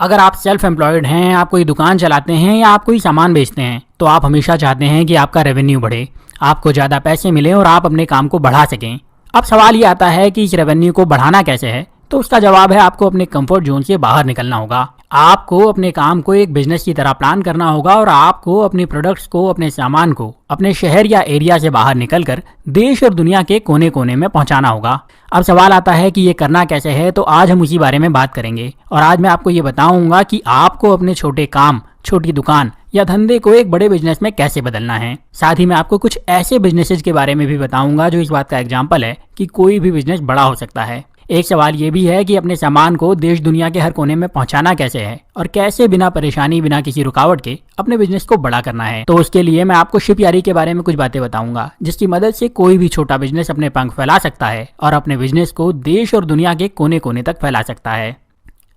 अगर आप self employed हैं, आप कोई दुकान चलाते हैं या आप कोई सामान बेचते हैं तो आप हमेशा चाहते हैं कि आपका रेवेन्यू बढ़े, आपको ज़्यादा पैसे मिले और आप अपने काम को बढ़ा सकें। अब सवाल ये आता है कि इस रेवेन्यू को बढ़ाना कैसे है। तो उसका जवाब है आपको अपने कंफर्ट जोन से बाहर निकलना होगा। आपको अपने काम को एक बिजनेस की तरह प्लान करना होगा और आपको अपने प्रोडक्ट्स को, अपने सामान को अपने शहर या एरिया से बाहर निकलकर देश और दुनिया के कोने कोने में पहुंचाना होगा। अब सवाल आता है कि ये करना कैसे है, तो आज हम उसी बारे में बात करेंगे और आज मैं आपको ये बताऊंगा कि आपको अपने छोटे काम, छोटी दुकान या धंधे को एक बड़े बिजनेस में कैसे बदलना है। साथ ही मैं आपको कुछ ऐसे बिजनेसेस के बारे में भी बताऊंगा जो इस बात का एग्जाम्पल है कि कोई भी बिजनेस बड़ा हो सकता है। एक सवाल ये भी है कि अपने सामान को देश दुनिया के हर कोने में पहुंचाना कैसे है और कैसे बिना परेशानी, बिना किसी रुकावट के अपने बिजनेस को बड़ा करना है। तो उसके लिए मैं आपको शिपयार्डी के बारे में कुछ बातें बताऊंगा जिसकी मदद से कोई भी छोटा बिजनेस अपने पंख फैला सकता है और अपने बिजनेस को देश और दुनिया के कोने कोने तक फैला सकता है।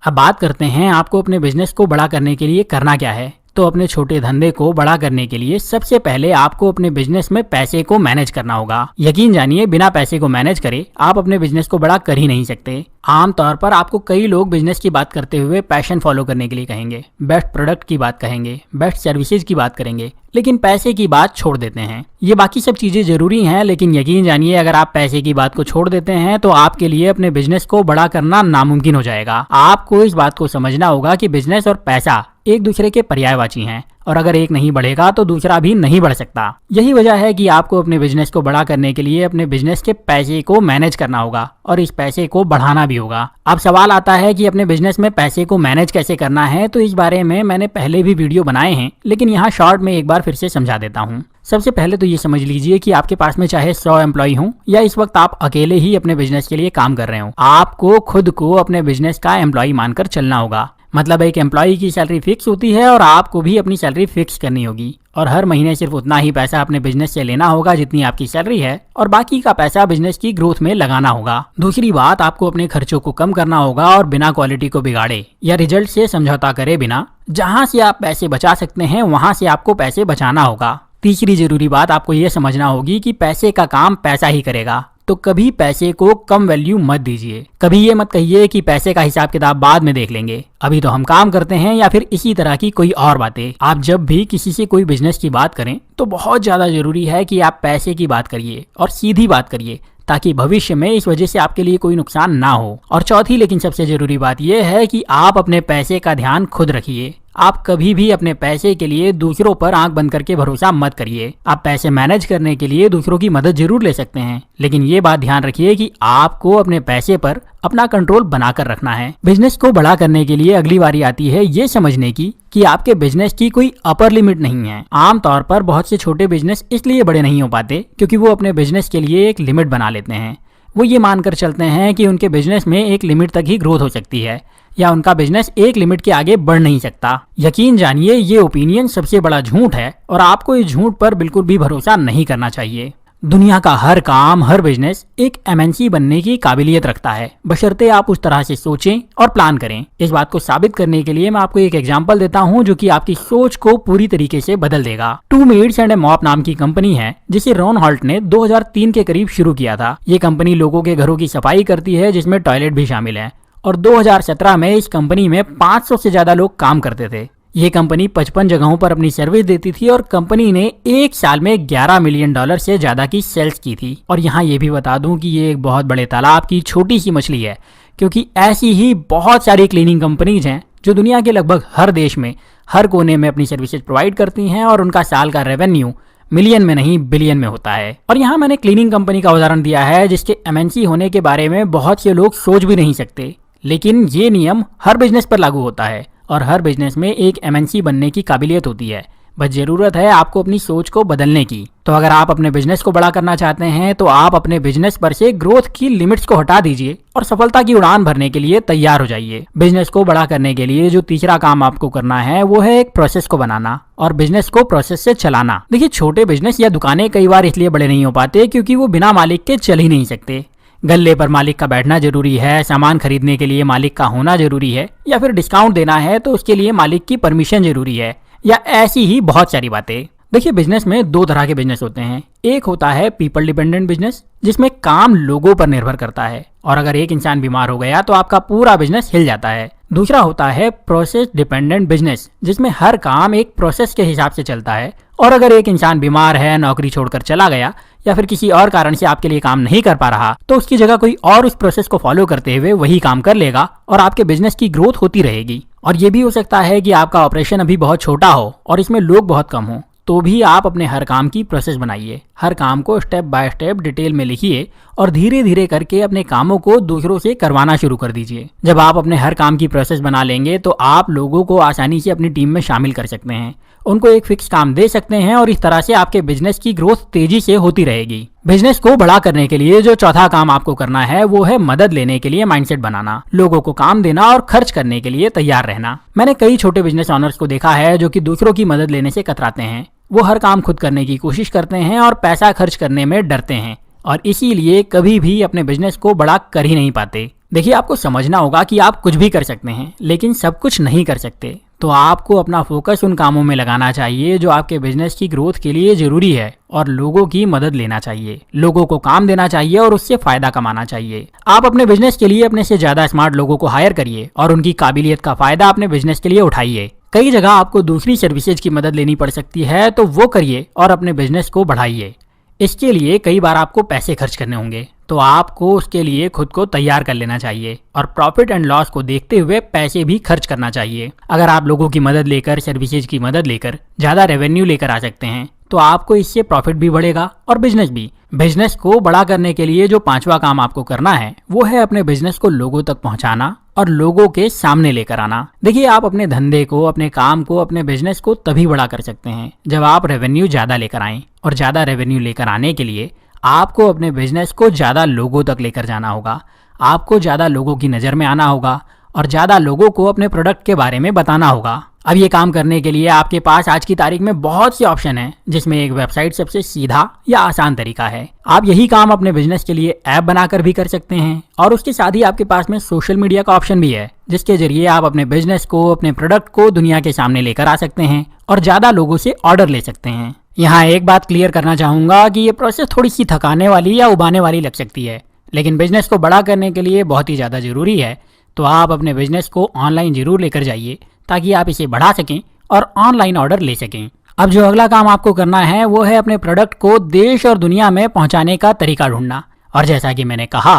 अब बात करते हैं आपको अपने बिजनेस को बड़ा करने के लिए करना क्या है। तो अपने छोटे धंधे को बड़ा करने के लिए सबसे पहले आपको अपने बिजनेस में पैसे को मैनेज करना होगा। यकीन जानिए, बिना पैसे को मैनेज करे आप अपने बिजनेस को बड़ा कर ही नहीं सकते। आमतौर पर आपको कई लोग बिजनेस की बात करते हुए पैशन फॉलो करने के लिए कहेंगे, बेस्ट प्रोडक्ट की बात कहेंगे, बेस्ट सर्विसेज की बात करेंगे, लेकिन पैसे की बात छोड़ देते हैं। ये बाकी सब चीजें जरूरी हैं, लेकिन यकीन जानिए अगर आप पैसे की बात को छोड़ देते हैं तो आपके लिए अपने बिजनेस को बड़ा करना नामुमकिन हो जाएगा। आपको इस बात को समझना होगा कि बिजनेस और पैसा एक दूसरे के पर्यायवाची हैं और अगर एक नहीं बढ़ेगा तो दूसरा भी नहीं बढ़ सकता। यही वजह है कि आपको अपने बिजनेस को बड़ा करने के लिए अपने बिजनेस के पैसे को मैनेज करना होगा और इस पैसे को बढ़ाना भी होगा। अब सवाल आता है कि अपने बिजनेस में पैसे को मैनेज कैसे करना है। तो इस बारे में मैंने पहले भी वीडियो बनाए हैं, लेकिन यहाँ शॉर्ट में एक बार फिर से समझा देता हूँ। सबसे पहले तो ये समझ लीजिए कि आपके पास में चाहे 100 एम्प्लॉय हों या इस वक्त आप अकेले ही अपने बिजनेस के लिए काम कर रहे हो, आपको खुद को अपने बिजनेस का एम्प्लॉय मानकर चलना होगा। मतलब एक एम्प्लॉय की सैलरी फिक्स होती है और आपको भी अपनी सैलरी फिक्स करनी होगी और हर महीने सिर्फ उतना ही पैसा अपने बिजनेस से लेना होगा जितनी आपकी सैलरी है और बाकी का पैसा बिजनेस की ग्रोथ में लगाना होगा। दूसरी बात, आपको अपने खर्चों को कम करना होगा और बिना क्वालिटी को बिगाड़े या रिजल्ट से समझौता करे बिना जहां से आप पैसे बचा सकते हैं वहां से आपको पैसे बचाना होगा। तीसरी जरूरी बात आपको ये समझना होगी कि पैसे का काम पैसा ही करेगा, तो कभी पैसे को कम वैल्यू मत दीजिए। कभी ये मत कहिए कि पैसे का हिसाब किताब बाद में देख लेंगे, अभी तो हम काम करते हैं, या फिर इसी तरह की कोई और बातें। आप जब भी किसी से कोई बिजनेस की बात करें तो बहुत ज्यादा जरूरी है कि आप पैसे की बात करिए और सीधी बात करिए ताकि भविष्य में इस वजह से आपके लिए कोई नुकसान ना हो। और चौथी लेकिन सबसे जरूरी बात यह है कि आप अपने पैसे का ध्यान खुद रखिए। आप कभी भी अपने पैसे के लिए दूसरों पर आंख बंद करके भरोसा मत करिए। आप पैसे मैनेज करने के लिए दूसरों की मदद जरूर ले सकते हैं, लेकिन ये बात ध्यान रखिए कि आपको अपने पैसे पर अपना कंट्रोल बनाकर रखना है। बिजनेस को बड़ा करने के लिए अगली बारी आती है ये समझने की कि आपके बिजनेस की कोई अपर लिमिट नहीं है। आमतौर पर बहुत से छोटे बिजनेस इसलिए बड़े नहीं हो पाते क्योंकि वो अपने बिजनेस के लिए एक लिमिट बना लेते हैं। वो ये मानकर चलते हैं कि उनके बिजनेस में एक लिमिट तक ही ग्रोथ हो सकती है या उनका बिजनेस एक लिमिट के आगे बढ़ नहीं सकता। यकीन जानिए ये ओपिनियन सबसे बड़ा झूठ है और आपको इस झूठ पर बिल्कुल भी भरोसा नहीं करना चाहिए। दुनिया का हर काम, हर बिजनेस एक एमएनसी बनने की काबिलियत रखता है, बशर्ते आप उस तरह से सोचें और प्लान करें। इस बात को साबित करने के लिए मैं आपको एक एग्जांपल देता हूं जो कि आपकी सोच को पूरी तरीके से बदल देगा। 2 मेड्स एंड ए मॉप नाम की कंपनी है जिसे रॉन हॉल्ट ने 2003 के करीब शुरू किया था। ये कंपनी लोगों के घरों की सफाई करती है जिसमें टॉयलेट भी शामिल है और 2017 में इस कंपनी में 500 से ज्यादा लोग काम करते थे। ये कंपनी 55 जगहों पर अपनी सर्विस देती थी और कंपनी ने एक साल में $11 मिलियन से ज्यादा की सेल्स की थी। और यहाँ ये भी बता दूं कि ये एक बहुत बड़े तालाब की छोटी सी मछली है, क्योंकि ऐसी ही बहुत सारी क्लीनिंग कंपनीज हैं जो दुनिया के लगभग हर देश में, हर कोने में अपनी सर्विसेज प्रोवाइड करती हैं और उनका साल का रेवेन्यू मिलियन में नहीं बिलियन में होता है। और यहाँ मैंने क्लीनिंग कंपनी का उदाहरण दिया है जिसके एमएनसी होने के बारे में बहुत से लोग सोच भी नहीं सकते, लेकिन ये नियम हर बिजनेस पर लागू होता है और हर बिजनेस में एक एमएनसी बनने की काबिलियत होती है। बस जरूरत है आपको अपनी सोच को बदलने की। तो अगर आप अपने बिजनेस को बड़ा करना चाहते हैं तो आप अपने बिजनेस पर से ग्रोथ की लिमिट्स को हटा दीजिए और सफलता की उड़ान भरने के लिए तैयार हो जाइए। बिजनेस को बड़ा करने के लिए जो तीसरा काम आपको करना है वो है एक प्रोसेस को बनाना और बिजनेस को प्रोसेस से चलाना। देखिए, छोटे बिजनेस या दुकानें कई बार इसलिए बड़े नहीं हो पाते क्योंकि वो बिना मालिक के चल ही नहीं सकते। गल्ले पर मालिक का बैठना जरूरी है, सामान खरीदने के लिए मालिक का होना जरूरी है, या फिर डिस्काउंट देना है तो उसके लिए मालिक की परमिशन जरूरी है, या ऐसी ही बहुत सारी बातें। देखिए, बिजनेस में 2 तरह के बिजनेस होते हैं। एक होता है पीपल डिपेंडेंट बिजनेस जिसमें काम लोगों पर निर्भर करता है और अगर एक इंसान बीमार हो गया तो आपका पूरा बिजनेस हिल जाता है। दूसरा होता है प्रोसेस डिपेंडेंट बिजनेस, जिसमें हर काम एक प्रोसेस के हिसाब से चलता है और अगर एक इंसान बीमार है, नौकरी छोड़कर चला गया या फिर किसी और कारण से आपके लिए काम नहीं कर पा रहा तो उसकी जगह कोई और उस प्रोसेस को फॉलो करते हुए वही काम कर लेगा और आपके बिजनेस की ग्रोथ होती रहेगी। और ये भी हो सकता है कि आपका ऑपरेशन अभी बहुत छोटा हो और इसमें लोग बहुत कम हो, तो भी आप अपने हर काम की प्रोसेस बनाइए, हर काम को स्टेप बाय स्टेप डिटेल में लिखिए और धीरे धीरे करके अपने कामों को दूसरों से करवाना शुरू कर दीजिए। जब आप अपने हर काम की प्रोसेस बना लेंगे तो आप लोगों को आसानी से अपनी टीम में शामिल कर सकते हैं, उनको एक फिक्स काम दे सकते हैं और इस तरह से आपके बिजनेस की ग्रोथ तेजी से होती रहेगी। बिजनेस को बड़ा करने के लिए जो चौथा काम आपको करना है वो है मदद लेने के लिए माइंडसेट बनाना, लोगों को काम देना और खर्च करने के लिए तैयार रहना। मैंने कई छोटे बिजनेस ऑनर्स को देखा है जो कि दूसरों की मदद लेने से कतराते हैं। वो हर काम खुद करने की कोशिश करते हैं और पैसा खर्च करने में डरते हैं और इसीलिए कभी भी अपने बिजनेस को बड़ा कर ही नहीं पाते। देखिए, आपको समझना होगा कि आप कुछ भी कर सकते हैं लेकिन सब कुछ नहीं कर सकते, तो आपको अपना फोकस उन कामों में लगाना चाहिए जो आपके बिजनेस की ग्रोथ के लिए जरूरी है और लोगों की मदद लेना चाहिए, लोगों को काम देना चाहिए और उससे फायदा कमाना चाहिए। आप अपने बिजनेस के लिए अपने से ज्यादा स्मार्ट लोगों को हायर करिए और उनकी काबिलियत का फायदा अपने बिजनेस के लिए उठाइए। कई जगह आपको दूसरी सर्विसेज की मदद लेनी पड़ सकती है तो वो करिए और अपने बिजनेस को बढ़ाइए। इसके लिए कई बार आपको पैसे खर्च करने होंगे, तो आपको उसके लिए खुद को तैयार कर लेना चाहिए और प्रॉफिट एंड लॉस को देखते हुए पैसे भी खर्च करना चाहिए। अगर आप लोगों की मदद लेकर, सर्विसेज की मदद लेकर ज्यादा रेवेन्यू लेकर आ सकते हैं तो आपको इससे प्रॉफिट भी बढ़ेगा और बिजनेस भी। बिजनेस को बड़ा करने के लिए जो पांचवा काम आपको करना है वो है अपने बिजनेस को लोगों तक पहुंचाना और लोगों के सामने लेकर आना। देखिए, आप अपने धंधे को, अपने काम को, अपने बिजनेस को तभी बड़ा कर सकते हैं जब आप रेवेन्यू ज्यादा लेकर आएं और ज्यादा रेवेन्यू लेकर आने के लिए आपको अपने बिजनेस को ज्यादा लोगों तक लेकर जाना होगा, आपको ज्यादा लोगों की नजर में आना होगा और ज्यादा लोगों को अपने प्रोडक्ट के बारे में बताना होगा। अब ये काम करने के लिए आपके पास आज की तारीख में बहुत से ऑप्शन हैं, जिसमें एक वेबसाइट सबसे सीधा या आसान तरीका है। आप यही काम अपने बिजनेस के लिए ऐप बनाकर भी कर सकते हैं और उसके साथ ही आपके पास में सोशल मीडिया का ऑप्शन भी है, जिसके जरिए आप अपने बिजनेस को, अपने प्रोडक्ट को दुनिया के सामने लेकर आ सकते हैं और ज्यादा लोगों से ऑर्डर ले सकते हैं। यहाँ एक बात क्लियर करना चाहूंगा कि ये प्रोसेस थोड़ी सी थकाने वाली या उबाने वाली लग सकती है, लेकिन बिजनेस को बड़ा करने के लिए बहुत ही ज्यादा जरूरी है। तो आप अपने बिजनेस को ऑनलाइन जरूर लेकर जाइए ताकि आप इसे बढ़ा सकें और ऑनलाइन ऑर्डर ले सकें। अब जो अगला काम आपको करना है वो है अपने प्रोडक्ट को देश और दुनिया में पहुंचाने का तरीका ढूंढना। और जैसा कि मैंने कहा,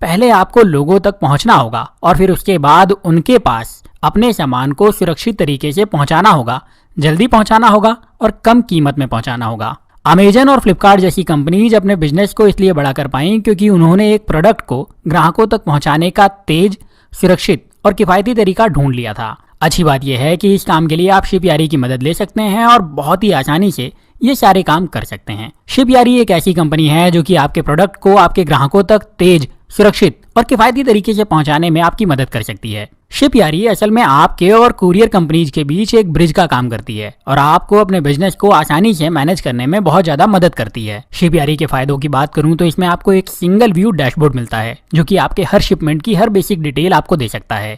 पहले आपको लोगों तक पहुंचना होगा और फिर उसके बाद उनके पास अपने सामान को सुरक्षित तरीके से पहुंचाना होगा, जल्दी पहुंचाना होगा और कम कीमत में पहुंचाना होगा। अमेजन और फ्लिपकार्ट जैसी कंपनीज अपने बिजनेस को इसलिए बड़ा कर पाई क्योंकि उन्होंने एक प्रोडक्ट को ग्राहकों तक पहुंचाने का तेज, सुरक्षित और किफायती तरीका ढूंढ लिया था। अच्छी बात यह है कि इस काम के लिए आप शिपयारी की मदद ले सकते हैं और बहुत ही आसानी से ये सारे काम कर सकते हैं। शिपयारी एक ऐसी कंपनी है जो कि आपके प्रोडक्ट को आपके ग्राहकों तक तेज, सुरक्षित और किफायती तरीके से पहुंचाने में आपकी मदद कर सकती है। शिपयारी असल में आपके और कुरियर कंपनीज के बीच एक ब्रिज का काम करती है और आपको अपने बिजनेस को आसानी से मैनेज करने में बहुत ज्यादा मदद करती है। शिपयारी के फायदों की बात करूं तो इसमें आपको एक सिंगल व्यू डैशबोर्ड मिलता है जो कि आपके हर शिपमेंट की हर बेसिक डिटेल आपको दे सकता है।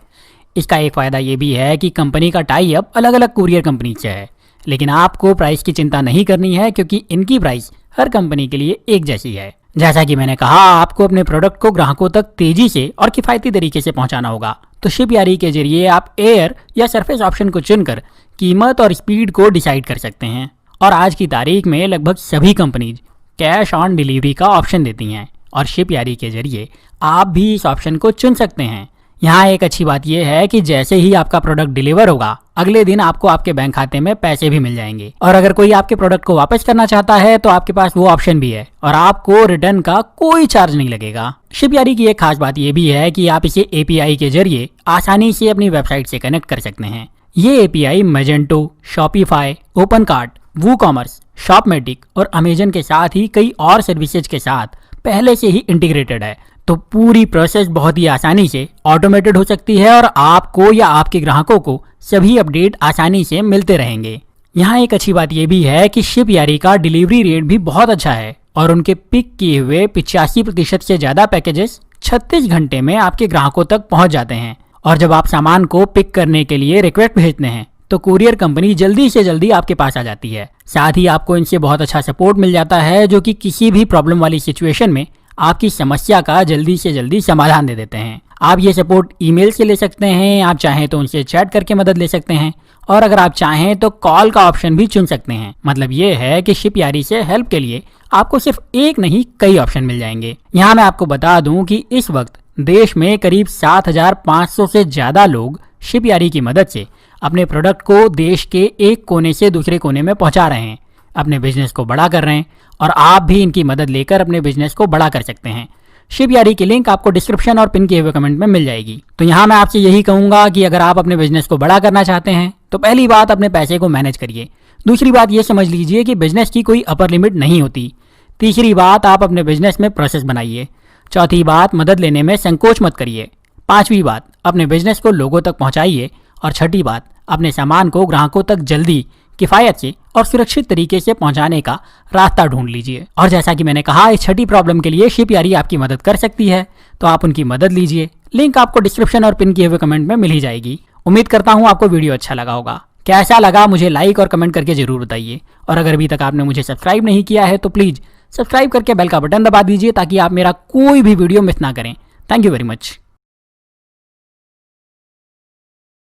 इसका एक फायदा ये भी है कि कंपनी का टाई अप अलग अलग कुरियर कंपनी से है, लेकिन आपको प्राइस की चिंता नहीं करनी है क्योंकि इनकी प्राइस हर कंपनी के लिए एक जैसी है। जैसा कि मैंने कहा, आपको अपने प्रोडक्ट को ग्राहकों तक तेजी से और किफायती तरीके से पहुंचाना होगा, तो शिपयारी के जरिए आप एयर या सरफेस ऑप्शन को चुनकर कीमत और स्पीड को डिसाइड कर सकते हैं। और आज की तारीख में लगभग सभी कंपनीज कैश ऑन डिलीवरी का ऑप्शन देती हैं और शिपयारी के जरिए आप भी इस ऑप्शन को चुन सकते हैं। यहाँ एक अच्छी बात यह है कि जैसे ही आपका प्रोडक्ट डिलीवर होगा, अगले दिन आपको आपके बैंक खाते में पैसे भी मिल जाएंगे और अगर कोई आपके प्रोडक्ट को वापस करना चाहता है तो आपके पास वो ऑप्शन भी है और आपको रिटर्न का कोई चार्ज नहीं लगेगा। शिपयारी की एक खास बात यह भी है कि आप इसे एपीआई के जरिए आसानी से अपनी वेबसाइट से कनेक्ट कर सकते हैं। ये एपीआई मैजेंटो, शॉपिफाई, ओपनकार्ट, वूकॉमर्स, शॉपमेटिक और अमेजन के साथ ही कई और सर्विसेज के साथ पहले से ही इंटीग्रेटेड है, तो पूरी प्रोसेस बहुत ही आसानी से ऑटोमेटेड हो सकती है और आपको या आपके ग्राहकों को सभी अपडेट आसानी से मिलते रहेंगे। यहाँ एक अच्छी बात यह भी है कि शिपयारी का डिलीवरी रेट भी बहुत अच्छा है और उनके पिक किए हुए 85% से ज्यादा पैकेजेस 36 घंटे में आपके ग्राहकों तक पहुंच जाते हैं। और जब आप सामान को पिक करने के लिए रिक्वेस्ट भेजते हैं तो कुरियर कंपनी जल्दी से जल्दी आपके पास आ जाती है। साथ ही आपको इनसे बहुत अच्छा सपोर्ट मिल जाता है जो कि किसी भी प्रॉब्लम वाली सिचुएशन में आपकी समस्या का जल्दी से जल्दी समाधान दे देते हैं। आप ये सपोर्ट ईमेल से ले सकते हैं, आप चाहें तो उनसे चैट करके मदद ले सकते हैं, और अगर आप चाहें तो कॉल का ऑप्शन भी चुन सकते हैं। मतलब ये है कि शिपयारी से हेल्प के लिए आपको सिर्फ एक नहीं कई ऑप्शन मिल जाएंगे। यहाँ मैं आपको बता दूं कि इस वक्त देश में करीब 7,500 से ज्यादा लोग शिपयारी की मदद से अपने प्रोडक्ट को देश के एक कोने से दूसरे कोने में पहुंचा रहे हैं, अपने बिजनेस को बड़ा कर रहे हैं, और आप भी इनकी मदद लेकर अपने बिजनेस को बड़ा कर सकते हैं। शिपयारी की लिंक आपको डिस्क्रिप्शन और पिन किए हुए कमेंट में मिल जाएगी। तो यहाँ मैं आपसे यही कहूंगा कि अगर आप अपने बिजनेस को बड़ा करना चाहते हैं तो पहली बात अपने पैसे को मैनेज करिए। दूसरी बात ये समझ लीजिए कि बिजनेस की कोई अपर लिमिट नहीं होती। तीसरी बात, आप अपने बिजनेस में प्रोसेस बनाइए। चौथी बात, मदद लेने में संकोच मत करिए। पांचवी बात, अपने बिजनेस को लोगों तक पहुंचाइए। और छठी बात, अपने सामान को ग्राहकों तक जल्दी, किफायत से और सुरक्षित तरीके से पहुंचाने का रास्ता ढूंढ लीजिए। और जैसा कि मैंने कहा, इस छठी प्रॉब्लम के लिए शिपयारी आपकी मदद कर सकती है, तो आप उनकी मदद लीजिए। लिंक आपको डिस्क्रिप्शन और पिन किए हुए कमेंट में मिल ही जाएगी। उम्मीद करता हूँ आपको वीडियो अच्छा लगा होगा। कैसा लगा मुझे लाइक और कमेंट करके जरूर बताइए। और अगर अभी तक आपने मुझे सब्सक्राइब नहीं किया है तो प्लीज़ सब्सक्राइब करके बेल का बटन दबा दीजिए ताकि आप मेरा कोई भी वीडियो मिस ना करें। Thank you very much.